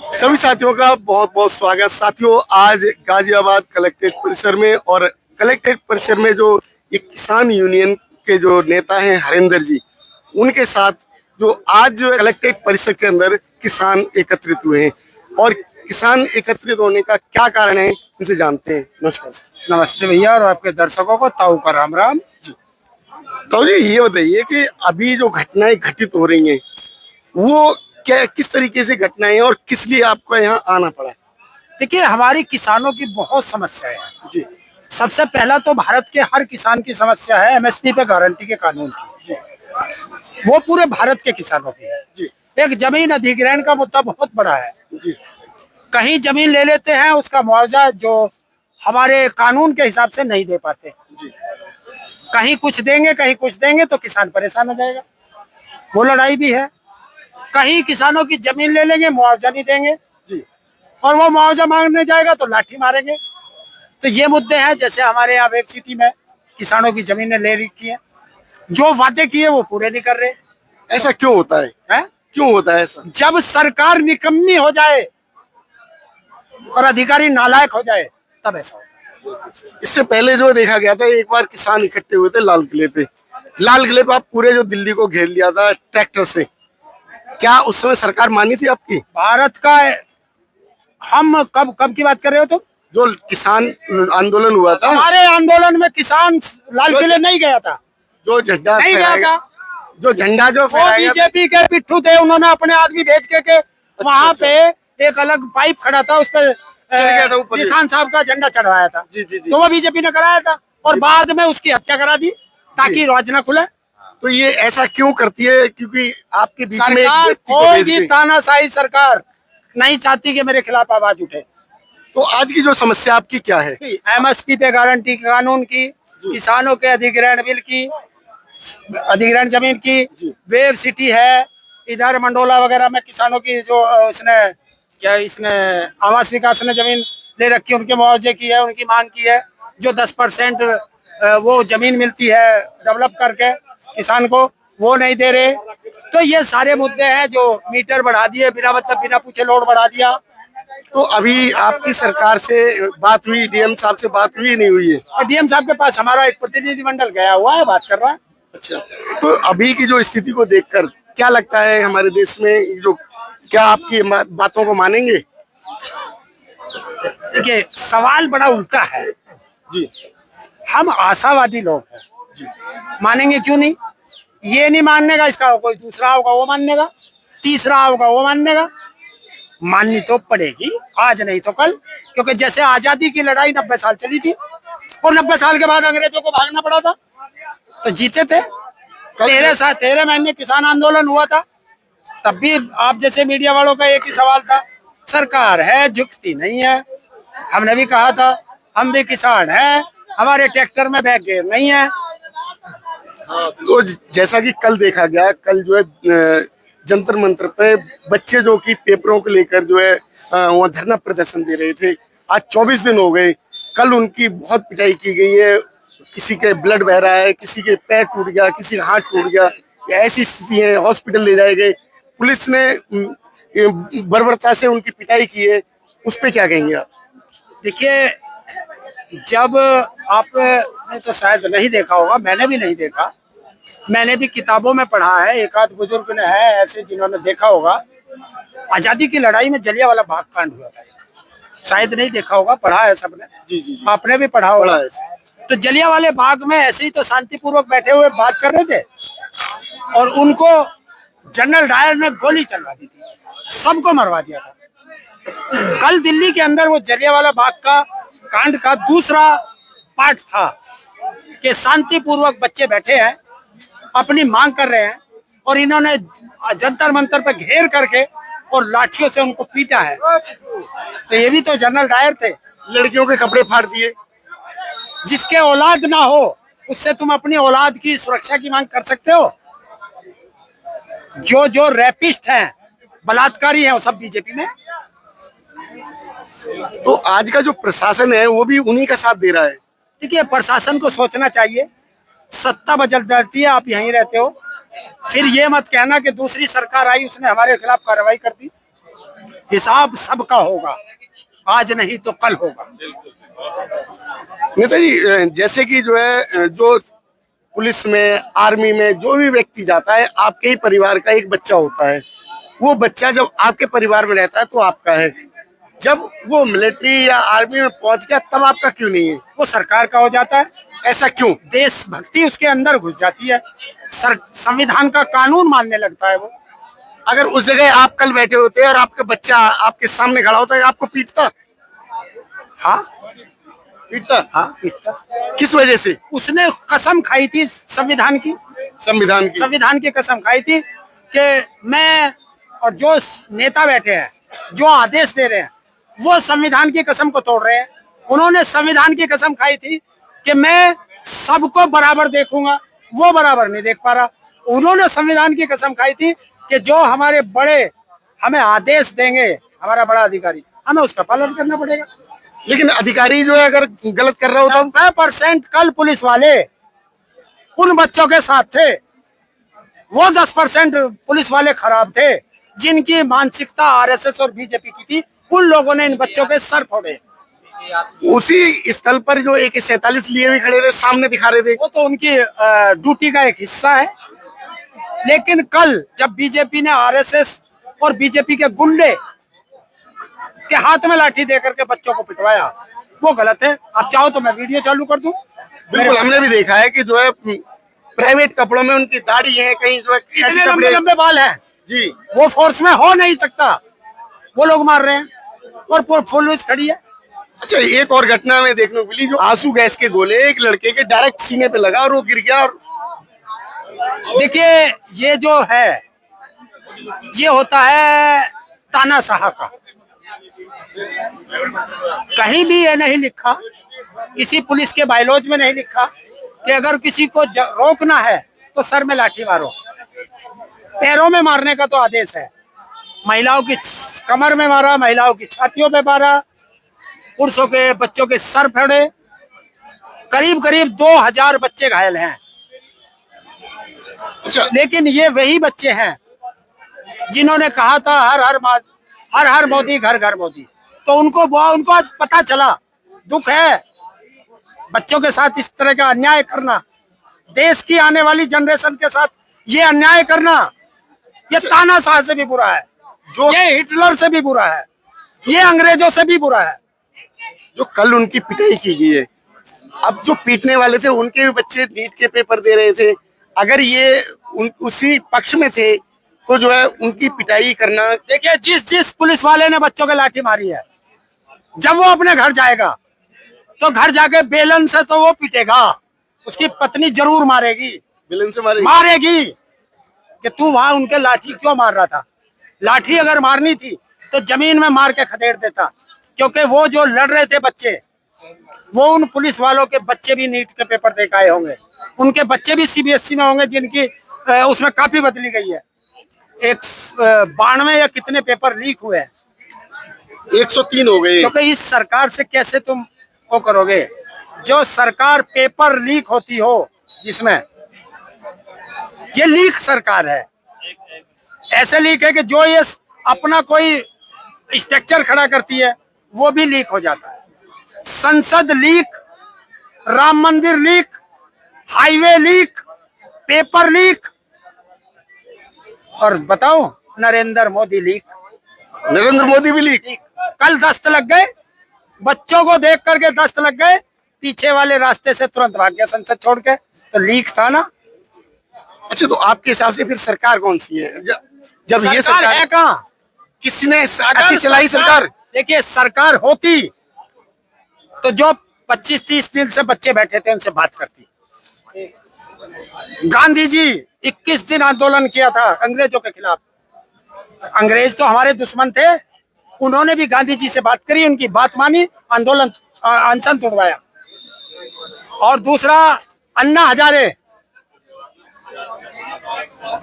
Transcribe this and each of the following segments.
सभी साथियों का बहुत बहुत स्वागत। साथियों, आज गाजियाबाद कलेक्ट्रेट परिसर में और कलेक्ट्रेट परिसर में जो ये किसान यूनियन के जो नेता हैं हरिंदर जी, उनके साथ जो आज जो कलेक्ट्रेट परिसर के अंदर किसान एकत्रित हुए हैं और किसान एकत्रित होने का क्या कारण है, इनसे जानते हैं। नमस्कार सर। नमस्ते भैया और आपके दर्शकों को ताऊ का राम राम जी। तो ये बताइए कि अभी जो घटनाएं घटित हो रही हैं वो क्या, किस तरीके से घटनाएं हैं और किस लिए आपको यहाँ आना पड़ा? देखिए, हमारी किसानों की बहुत समस्या है जी सबसे पहला तो भारत के हर किसान की समस्या है एमएसपी पे गारंटी के कानून की। वो पूरे भारत के किसानों की है। जी एक जमीन अधिग्रहण का मुद्दा बहुत बड़ा है। जी कहीं जमीन ले लेते हैं, उसका मुआवजा जो हमारे कानून के हिसाब से नहीं दे पाते। जी कहीं कुछ देंगे तो किसान परेशान हो जाएगा। वो लड़ाई भी है। कहीं किसानों की जमीन ले लेंगे, मुआवजा नहीं देंगे जी और वो मुआवजा मांगने जाएगा तो लाठी मारेंगे। तो ये मुद्दे हैं। जैसे हमारे यहाँ वेब सिटी में किसानों की जमीनें ले रखी है, जो वादे किए वो पूरे नहीं कर रहे ऐसा क्यों होता है? क्यों होता है ऐसा? जब सरकार निकम्मी हो जाए और अधिकारी नालायक हो जाए तब ऐसा होता है। इससे पहले जो देखा गया था, एक बार किसान इकट्ठे हुए थे लाल किले पे। लाल किले पे आप पूरे जो दिल्ली को घेर लिया था ट्रैक्टर से। क्या उस समय सरकार मानी थी आपकी? भारत का हम कब कब की बात कर रहे हो तुम? जो किसान आंदोलन हुआ था, हमारे आंदोलन में किसान लाल किले नहीं गया था। जो झंडा नहीं गया फहराया, था। जो झंडा जो वो फहराया गया था, बीजेपी के पिट्ठू थे, उन्होंने अपने आदमी भेज के वहां पे एक अलग पाइप खड़ा था, उस पर गया था ऊपर। निशान साहब का झंडा चढ़वाया था। जी जी जी। तो वो बीजेपी ने कराया था और बाद में उसकी हत्या करा दी ताकि राज न खुले। तो ये ऐसा क्यों करती है? क्योंकि आपके बीच में एक सरकार, व्यक्ति को कोई भेज भी गई। तानाशाही सरकार नहीं चाहती कि मेरे खिलाफ आवाज उठे। तो आज की जो समस्या आपकी क्या है? एमएसपी पे गारंटी कानून की, किसानों के अधिग्रहण बिल की, अधिग्रहण जमीन की, वेब सिटी है इधर मंडोला वगैरह में किसानों की जो इसने आवास विकास ने जमीन ले रखी है, उनके मुआवजे की है, उनकी मांग की है। जो 10% वो जमीन मिलती है डेवलप करके किसान को, वो नहीं दे रहे। तो ये सारे मुद्दे हैं। जो मीटर बढ़ा दिए बिना मतलब, बिना पूछे लोड बढ़ा दिया। तो अभी आपकी सरकार से बात हुई, डीएम साहब से बात हुई नहीं हुई है? और डीएम साहब के पास हमारा एक प्रतिनिधिमंडल गया हुआ है, बात कर रहा है। अच्छा, तो अभी की जो स्थिति को देखकर क्या लगता है हमारे देश में, जो क्या आपकी बातों को मानेंगे? देखिए, सवाल बड़ा उल्टा है जी। हम आशावादी लोग हैं जी। मानेंगे क्यों नहीं? ये नहीं मानने का, इसका कोई दूसरा होगा वो मानने का, तीसरा होगा वो मानने का। माननी तो पड़ेगी, आज नहीं तो कल। क्योंकि जैसे आजादी की लड़ाई 90 साल चली थी और 90 साल के बाद अंग्रेजों को भागना पड़ा था, तो जीते थे। 13 महीने किसान आंदोलन हुआ था, तब भी आप जैसे मीडिया वालों का एक ही सवाल था, सरकार है झुकती नहीं है। हमने भी कहा था हम भी किसान हैं, हमारे ट्रैक्टर में बैग गेयर नहीं है। तो जैसा कि कल देखा गया, कल जो है जंतर मंतर पे बच्चे जो कि पेपरों को लेकर जो है वहाँ धरना प्रदर्शन दे रहे थे। आज 24 दिन हो गए। कल उनकी बहुत पिटाई की गई है। किसी के ब्लड बह रहा है, किसी के पैर टूट गया, किसी का हाथ टूट गया। ऐसी स्थिति है, हॉस्पिटल ले जाए गए। पुलिस ने बर्बरता से उनकी पिटाई की है। उस पे क्या कहेंगे आप? देखिए, जब आपने तो शायद नहीं देखा होगा, मैंने भी नहीं देखा, मैंने भी किताबों में पढ़ा है, एक आध बुजुर्ग ने है ऐसे जिन्होंने देखा होगा। आजादी की लड़ाई में जलियांवाला बाग कांड हुआ था, शायद नहीं देखा होगा, पढ़ा है सबने। जी जी जी। आपने भी पढ़ा होगा। तो जलियांवाले बाग में ऐसे ही तो शांतिपूर्वक बैठे हुए बात कर रहे थे और उनको जनरल डायर ने गोली चलवा दी थी, सबको मरवा दिया था। कल दिल्ली के अंदर वो जलियांवाला बाग का कांड का दूसरा पार्ट था कि शांतिपूर्वक बच्चे बैठे हैं, अपनी मांग कर रहे हैं और इन्होंने जंतर मंतर पर घेर करके और लाठियों से उनको पीटा है। तो ये भी तो जनरल डायर थे। लड़कियों के कपड़े फाड़ दिए। जिसके औलाद ना हो उससे तुम अपनी औलाद की सुरक्षा की मांग कर सकते हो? जो रैपिस्ट हैं, बलात्कारी हैं, वो सब बीजेपी में। तो आज का जो प्रशासन है वो भी उन्हीं का साथ दे रहा है। देखिए, प्रशासन को सोचना चाहिए, सत्ता बदल जाती है, आप यहीं रहते हो, फिर ये मत कहना कि दूसरी सरकार आई उसने हमारे खिलाफ कार्रवाई कर दी। हिसाब सबका होगा, आज नहीं तो कल होगा। नेताजी, जैसे कि जो है जो पुलिस में, आर्मी में जो भी व्यक्ति जाता है, आपके ही परिवार का एक बच्चा होता है। वो बच्चा जब आपके परिवार में रहता है तो आपका है, जब वो मिलिट्री या आर्मी में पहुंच गया तब आपका क्यों नहीं है? वो सरकार का हो जाता है। ऐसा क्यों? देशभक्ति उसके अंदर घुस जाती है, संविधान का कानून मानने लगता है वो। अगर उस जगह आप कल बैठे होते और आपका बच्चा आपके सामने खड़ा होता है, आपको पीटता? हाँ पीटता? हाँ पीटता। किस वजह से? उसने कसम खाई थी संविधान की, संविधान की कसम खाई थी कि मैं और जो नेता बैठे हैं, जो आदेश दे रहे हैं, वो संविधान की कसम को तोड़ रहे हैं। उन्होंने संविधान की कसम खाई थी कि मैं सबको बराबर देखूंगा, वो बराबर नहीं देख पा रहा। उन्होंने संविधान की कसम खाई थी कि जो हमारे बड़े हमें आदेश देंगे, हमारा बड़ा अधिकारी, हमें उसका पालन करना पड़ेगा। लेकिन अधिकारी जो है अगर गलत कर रहा होता, 90% कल पुलिस वाले उन बच्चों के साथ थे, वो 10% पुलिस वाले खराब थे, जिनकी मानसिकता आरएसएस और बीजेपी की थी। उन लोगों ने इन बच्चों के सर फोड़े। उसी स्थल पर जो AK-47 लिए भी खड़े रहे, सामने दिखा रहे थे। वो तो उनकी ड्यूटी का एक हिस्सा है। लेकिन कल जब बीजेपी ने आरएसएस और बीजेपी के गुंडे के हाथ में लाठी देकर के बच्चों को पिटवाया, वो गलत है। आप चाहो तो मैं वीडियो चालू कर दूं। बिल्कुल, हमने भी देखा है कि जो है प्राइवेट कपड़ों में उनकी दाढ़ी है, कहीं जो है ऐसे लंबे कपड़े लंबे बाल हैं जी, वो फोर्स में हो नहीं सकता, वो लोग मार रहे हैं और पुलिस खड़ी है। अच्छा, एक और घटना में देखने को मिली, जो आंसू गैस के गोले एक लड़के के डायरेक्ट सीने पे लगा और वो गिर गया। और देखिए, ये जो है ये होता है तानाशाह का। कहीं भी ये नहीं लिखा, किसी पुलिस के बायलॉज में नहीं लिखा कि अगर किसी को रोकना है तो सर में लाठी मारो। पैरों में मारने का तो आदेश है। महिलाओं की कमर में मारा, महिलाओं की छातियों पे मारा, पुरुषों के बच्चों के सर फोड़े। करीब करीब 2000 बच्चे घायल हैं। अच्छा, लेकिन ये वही बच्चे हैं जिन्होंने कहा था हर हर मोदी, घर घर मोदी। तो उनको आज पता चला। दुख है बच्चों के साथ इस तरह का अन्याय करना, देश की आने वाली जनरेशन के साथ ये अन्याय करना, ये तानाशाह से भी बुरा है, ये हिटलर से भी बुरा है, ये अंग्रेजों से भी बुरा है। जो कल उनकी पिटाई की गई है, अब जो पीटने वाले थे उनके भी बच्चे नीट के पेपर दे रहे थे। अगर ये उसी पक्ष में थे तो जो है उनकी पिटाई करना। देखिए, जिस पुलिस वाले ने बच्चों के लाठी मारी है, जब वो अपने घर जाएगा तो घर जाके बेलन से तो वो पीटेगा, उसकी पत्नी जरूर मारेगी, बेलन से मारेगी कि तू वहां उनके लाठी क्यों मार रहा था। लाठी अगर मारनी थी तो जमीन में मार के खदेड़ देता, क्योंकि वो जो लड़ रहे थे बच्चे, वो उन पुलिस वालों के बच्चे भी नीट के पेपर दे के आए होंगे, उनके बच्चे भी CBSE में होंगे, जिनकी उसमें काफी बदली गई है। 192 या कितने पेपर लीक हुए हैं, 103 हो गए। क्योंकि इस सरकार से कैसे तुम वो करोगे? जो सरकार पेपर लीक होती हो, जिसमें ये लीक सरकार है, ऐसे लीक है कि जो ये अपना कोई स्ट्रक्चर खड़ा करती है वो भी लीक हो जाता है। संसद लीक, राम मंदिर leak, highway leak, paper leak, और बताओ नरेंद्र मोदी लीक। नरेंद्र मोदी भी लीक। कल दस्त लग गए, बच्चों को देख करके दस्त लग गए, पीछे वाले रास्ते से तुरंत भाग गया संसद छोड़ के, तो लीक था ना। अच्छा, तो आपके हिसाब से फिर सरकार कौन सी है? जब ये सरकार है कहाँ? किसी ने अच्छी चलाई सरकार? देखिए, सरकार होती तो जो 25-30 दिन से बच्चे बैठे थे उनसे बात करती। गांधी जी 21 दिन आंदोलन किया था अंग्रेजों के खिलाफ। अंग्रेज तो हमारे दुश्मन थे, उन्होंने भी गांधी जी से बात करी, उनकी बात मानी, आंदोलन अनशन तोड़वाया। और दूसरा, अन्ना हजारे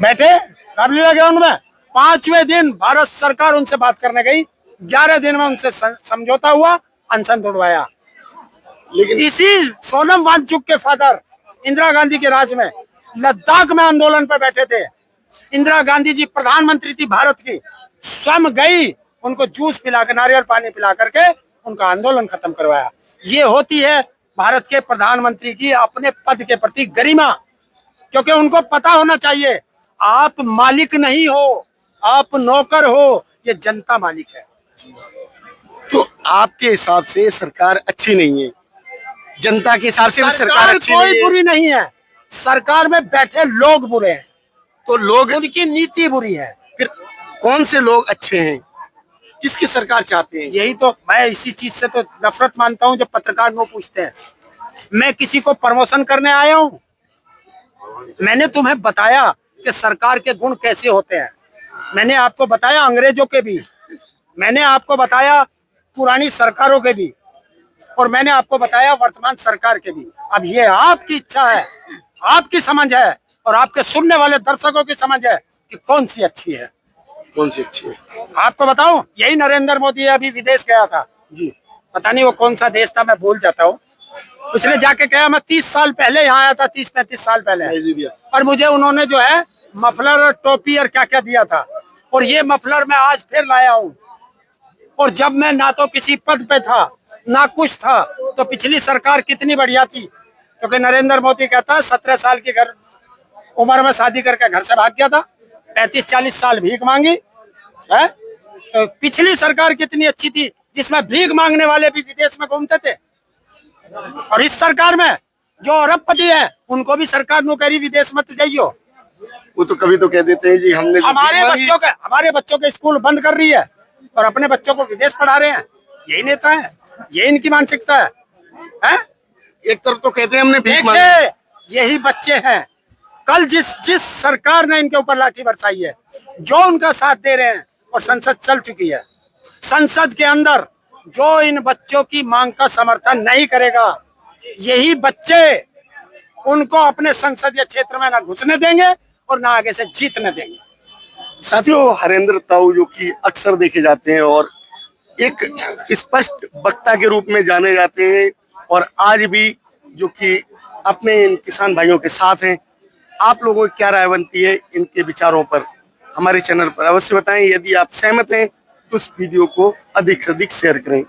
बैठे रामलीला ग्राउंड में, 5वें दिन भारत सरकार उनसे बात करने गई, 11 दिन में उनसे समझौता हुआ, अनशन तोड़वाया। लेकिन इसी सोनम वांगचुक के फादर इंदिरा गांधी के राज में लद्दाख में आंदोलन पर बैठे थे। इंदिरा गांधी जी प्रधानमंत्री थी भारत की, स्वयं गई उनको जूस पिलाकर, नारियल पानी पिला करके उनका आंदोलन खत्म करवाया। ये होती है भारत के प्रधानमंत्री की अपने पद के प्रति गरिमा, क्योंकि उनको पता होना चाहिए आप मालिक नहीं हो, आप नौकर हो, ये जनता मालिक है। तो आपके हिसाब से सरकार अच्छी नहीं है, जनता के हिसाब से भी सरकार अच्छी कोई नहीं है? बुरी नहीं है, सरकार में बैठे लोग बुरे हैं, तो लोग, उनकी नीति बुरी है। फिर कौन से लोग अच्छे हैं, किसकी सरकार चाहते हैं? यही तो मैं इसी चीज से तो नफरत मानता हूँ जब पत्रकार वो पूछते हैं। मैं किसी को प्रमोशन करने आया हूँ? मैंने तुम्हें बताया कि सरकार के गुण कैसे होते हैं। मैंने आपको बताया अंग्रेजों के भी, मैंने आपको बताया पुरानी सरकारों के भी, और मैंने आपको बताया वर्तमान सरकार के भी। अब ये आपकी इच्छा है, आपकी समझ है, और आपके सुनने वाले दर्शकों की समझ है कि कौन सी अच्छी है, कौन सी अच्छी है? आपको बताऊं, यही नरेंद्र मोदी अभी विदेश गया था जी, पता नहीं वो कौन सा देश था, मैं भूल जाता हूँ। उसने जाके कहा मैं 30 साल पहले यहाँ आया था, 30-35 साल पहले, नाइजीरिया। और मुझे उन्होंने जो है मफलर और टोपी और क्या क्या दिया था, और ये मफलर मैं आज फिर लाया हूँ। और जब मैं ना तो किसी पद पे था ना कुछ था, तो पिछली सरकार कितनी बढ़िया थी, क्योंकि नरेंद्र मोदी कहता है 17 साल की घर उम्र में शादी करके घर से भाग गया था, 35-40 साल भीख मांगी है। तो पिछली सरकार कितनी अच्छी थी, जिसमें भीख मांगने वाले भी विदेश में घूमते थे। और इस सरकार में जो अरबपति है उनको भी सरकार नु कह रही विदेश मत जाइयो। वो तो कभी तो कह देते हैं जी हमने हमारे बच्चों के स्कूल बंद कर रही है और अपने बच्चों को विदेश पढ़ा रहे हैं। यही नेता है, यही इनकी मानसिकता है? एक तरफ तो कहते हैं हमने भीख मांगी। देखिए यही बच्चे हैं, कल जिस सरकार ने इनके ऊपर लाठी बरसाई है, जो उनका साथ दे रहे हैं, और संसद चल चुकी है, संसद के अंदर जो इन बच्चों की मांग का समर्थन नहीं करेगा, यही बच्चे उनको अपने संसदीय क्षेत्र में ना घुसने देंगे और ना आगे से जीतने देंगे। साथियों, हरेंद्र ताऊ जो कि अक्सर देखे जाते हैं और एक स्पष्ट वक्ता के रूप में जाने जाते हैं, और आज भी जो कि अपने इन किसान भाइयों के साथ हैं। आप लोगों की क्या राय बनती है इनके विचारों पर, हमारे चैनल पर अवश्य बताएं। यदि आप सहमत हैं तो इस वीडियो को अधिक से अधिक शेयर करें।